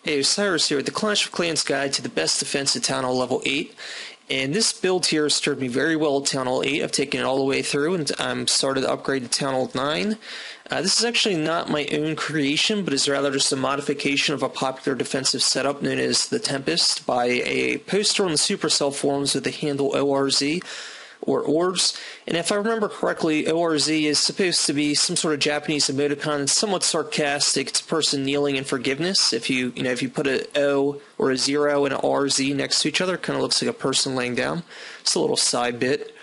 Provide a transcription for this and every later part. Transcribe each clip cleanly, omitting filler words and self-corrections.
Hey, Cyrus here with the Clash of Clans guide to the best defense at Town Hall level 8. And this build here has served me very well at Town Hall 8. I've taken it all the way through and I'm started to upgrade to Town Hall 9. This is actually not my own creation, but is rather just a modification of a popular defensive setup known as the Tempest by a poster on the supercell forums with the handle ORZ. Or orbs, and if I remember correctly, ORZ is supposed to be some sort of Japanese emoticon. It's somewhat sarcastic. It's a person kneeling in forgiveness. If you put an O or a 0 and an RZ next to each other, it kind of looks like a person laying down. It's a little side bit.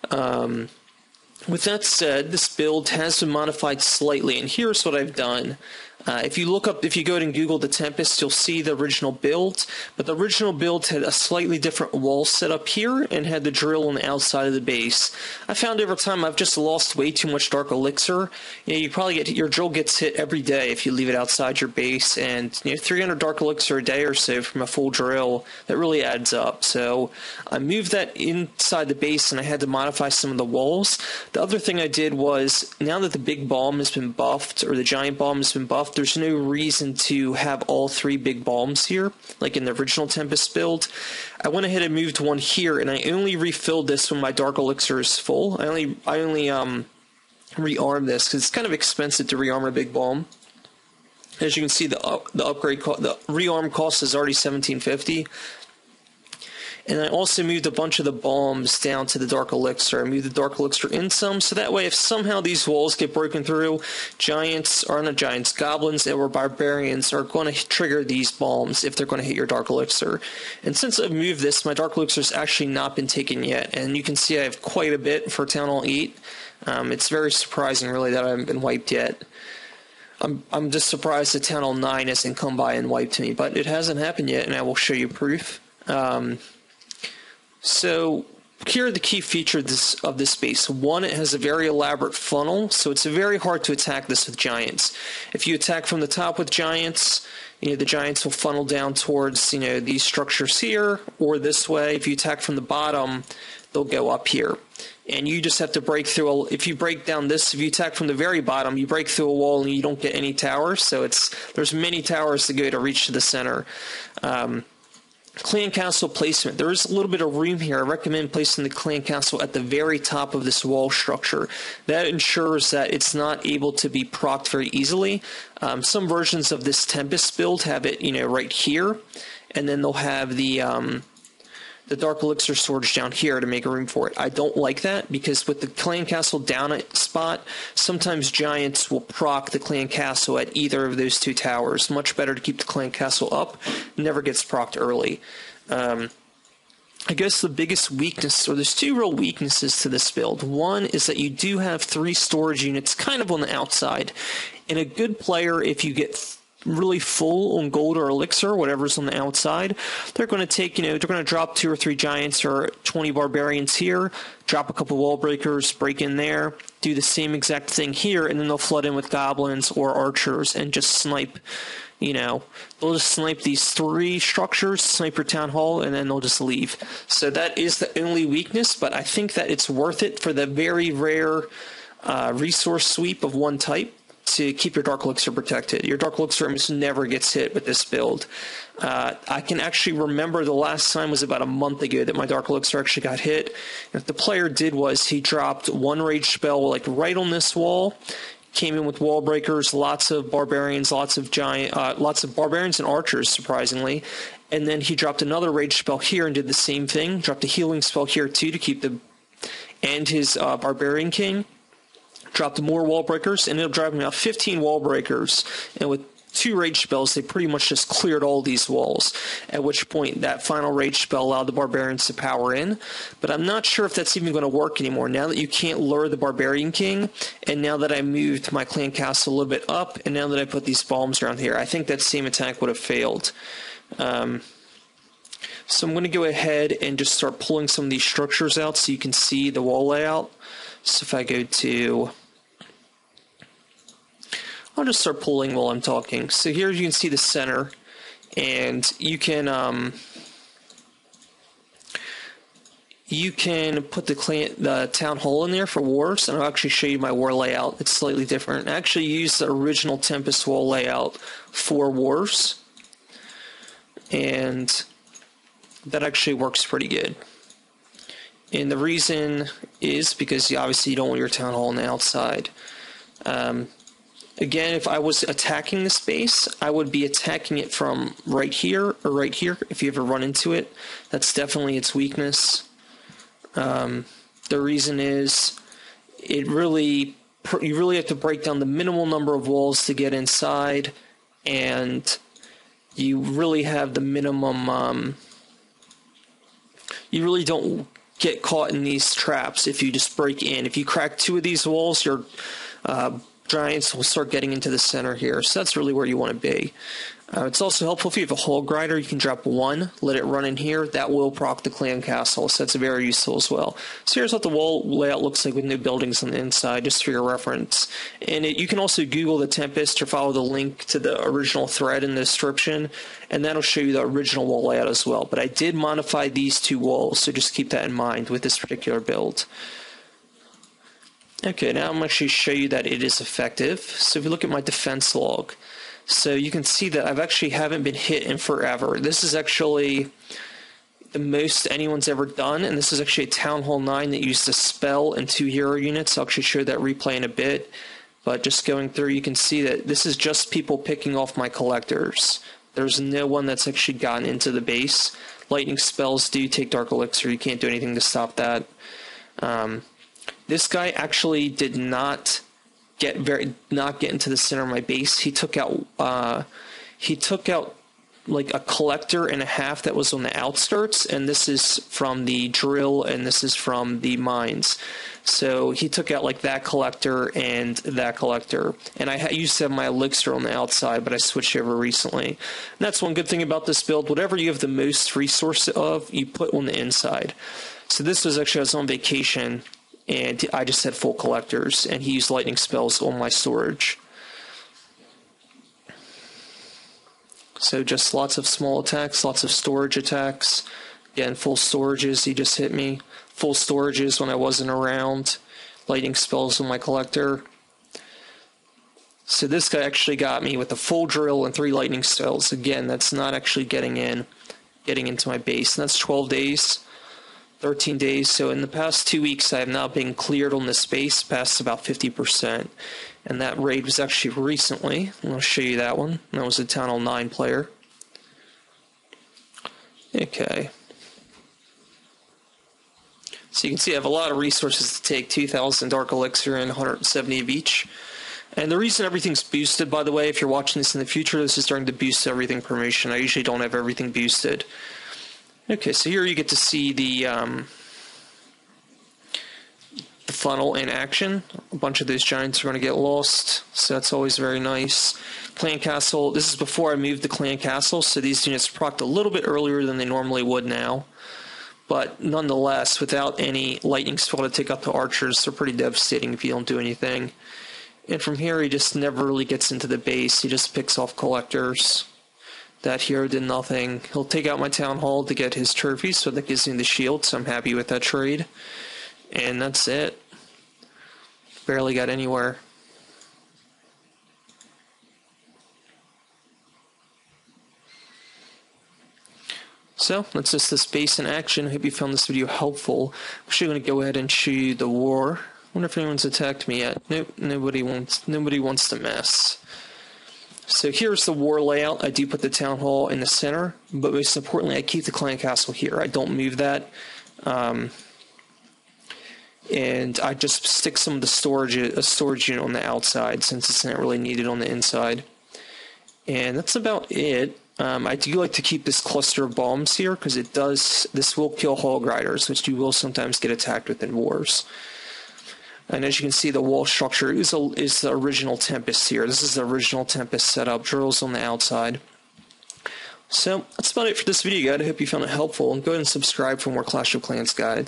With that said, this build has been modified slightly, and here's what I've done. If you go ahead and Google the Tempest, you'll see the original build, but the original build had a slightly different wall set up here and had the drill on the outside of the base. I found over time I've just lost way too much Dark Elixir. You probably your drill gets hit every day if you leave it outside your base, and 300 Dark Elixir a day or so from a full drill, that really adds up. So I moved that inside the base and I had to modify some of the walls. The other thing I did was, now that the big bomb has been buffed, or the giant bomb has been buffed, there's no reason to have all three big bombs here, like in the original Tempest build. I went ahead and moved one here, and I only refilled this when my Dark Elixir is full. I only rearm this because it's kind of expensive to rearm a big bomb. As you can see, the rearm cost is already $17.50. And I also moved a bunch of the bombs down to the Dark Elixir. I moved the Dark Elixir in some, so that way if somehow these walls get broken through, Goblins or Barbarians are going to trigger these bombs if they're going to hit your Dark Elixir. And since I've moved this, my Dark Elixir has actually not been taken yet, and you can see I have quite a bit for Town Hall 8. It's very surprising, really, that I haven't been wiped yet. I'm just surprised that Town Hall 9 hasn't come by and wiped me, but it hasn't happened yet, and I will show you proof. So here are the key features of this base. One, it has a very elaborate funnel, so it's very hard to attack this with giants. If you attack from the top with giants, the giants will funnel down towards these structures here, or this way. If you attack from the bottom, they'll go up here. And you just have to break through. If you break down this, if you attack from the very bottom, you break through a wall and you don't get any towers. So there's many towers to go to reach to the center. Clan castle placement. There is a little bit of room here. I recommend placing the clan castle at the very top of this wall structure. That ensures that it's not able to be procced very easily. Some versions of this Tempest build have it, right here, and then they'll have the Dark Elixir storage down here to make room for it. I don't like that because with the clan castle down at spot, sometimes giants will proc the clan castle at either of those two towers. Much better to keep the clan castle up. Never gets procced early. I guess the biggest weakness, or there's two real weaknesses to this build. One is that you do have 3 storage units kind of on the outside. And a good player, if you get really full on gold or elixir, whatever's on the outside, they're going to take, they're going to drop 2 or 3 giants or 20 barbarians here, drop a couple wall breakers, break in there, do the same exact thing here, and then they'll flood in with goblins or archers and just snipe, they'll just snipe these 3 structures, snipe your town hall, and then they'll just leave. So that is the only weakness, but I think that it's worth it for the very rare resource sweep of one type to keep your Dark Elixir protected. Your Dark Elixir almost never gets hit with this build. I can actually remember the last time was about a month ago that my Dark Elixir actually got hit. And what the player did was he dropped 1 rage spell right on this wall, came in with wall breakers, lots of barbarians, lots of barbarians and archers, surprisingly. And then he dropped another rage spell here and did the same thing. Dropped a healing spell here too to keep and his barbarian king. Dropped more wall breakers, and it'll drive me about 15 wall breakers. And with 2 rage spells, they pretty much just cleared all these walls. At which point, that final rage spell allowed the barbarians to power in. But I'm not sure if that's even going to work anymore. Now that you can't lure the barbarian king, and now that I moved my clan castle a little bit up, and now that I put these bombs around here, I think that same attack would have failed. So I'm going to go ahead and just start pulling some of these structures out so you can see the wall layout. So if I go to... I'll just start pulling while I'm talking. So here you can see the center, and you can put the town hall in there for wars, and I'll actually show you my war layout. It's slightly different. I actually used the original Tempest wall layout for wars. and that actually works pretty good. And the reason is because obviously you don't want your town hall on the outside. Again, if I was attacking the space, I would be attacking it from right here or right here. If you ever run into it, that's definitely its weakness. The reason is you really have to break down the minimal number of walls to get inside, and you really have the minimum. You really don't get caught in these traps if you just break in. If you crack 2 of these walls, your giants will start getting into the center here. So that's really where you want to be. It's also helpful if you have a hall grinder. You can drop 1, let it run in here. That will proc the clan castle, so that's very useful as well. So here's what the wall layout looks like with new buildings on the inside, just for your reference. And you can also Google the Tempest or follow the link to the original thread in the description, and that'll show you the original wall layout as well. But I did modify these 2 walls, so just keep that in mind with this particular build. Okay, now I'm actually show you that it is effective. So if you look at my defense log, so you can see that I've actually haven't been hit in forever. This is actually the most anyone's ever done, and this is actually a Town Hall 9 that used a spell and 2 hero units. I'll actually show that replay in a bit, but just going through, you can see that this is just people picking off my collectors. There's no one that's actually gotten into the base. Lightning spells do take Dark Elixir. You can't do anything to stop that. This guy actually did not get into the center of my base. He took out like a collector and a half that was on the outskirts, and this is from the drill and this is from the mines. So he took out like that collector and that collector, and I used to have my elixir on the outside, but I switched over recently. And that's one good thing about this build. Whatever you have the most resource of, you put on the inside. So this was actually, I was on vacation, and I just had full collectors, and he used lightning spells on my storage. So just lots of small attacks, lots of storage attacks. Again, full storages, he just hit me. Full storages when I wasn't around. Lightning spells on my collector. So this guy actually got me with a full drill and 3 lightning spells. Again, that's not actually getting into my base. And that's 12 days. 13 days. So in the past 2 weeks, I have now been cleared on this space past about 50%. And that raid was actually recently. I'll show you that one. That was a Town Hall 9 player. Okay. So you can see I have a lot of resources to take. 2,000 Dark Elixir and 170 of each. And the reason everything's boosted, by the way, if you're watching this in the future, this is during the boost everything promotion. I usually don't have everything boosted. Okay, so here you get to see the funnel in action. A bunch of those giants are going to get lost, so that's always very nice. Clan Castle, this is before I moved the Clan Castle, so these units procced a little bit earlier than they normally would now. But nonetheless, without any lightning spell to take out the archers, they're pretty devastating if you don't do anything. And from here, he just never really gets into the base. He just picks off collectors. That hero did nothing. He'll take out my Town Hall to get his trophies, so that gives me the shield, so I'm happy with that trade. And that's it. Barely got anywhere. So, that's just this base in action. I hope you found this video helpful. I'm actually going to go ahead and show you the war. I wonder if anyone's attacked me yet. Nope, nobody wants to mess. So here's the war layout. I do put the Town Hall in the center, but most importantly, I keep the Clan Castle here. I don't move that. And I just stick some of the storage unit on the outside since it's not really needed on the inside. And that's about it. I do like to keep this cluster of bombs here because this will kill hall grinders, which you will sometimes get attacked with in wars. And as you can see, the wall structure is the original Tempest here. This is the original Tempest setup. Drills on the outside. So that's about it for this video, guys. I hope you found it helpful. And go ahead and subscribe for more Clash of Clans guides.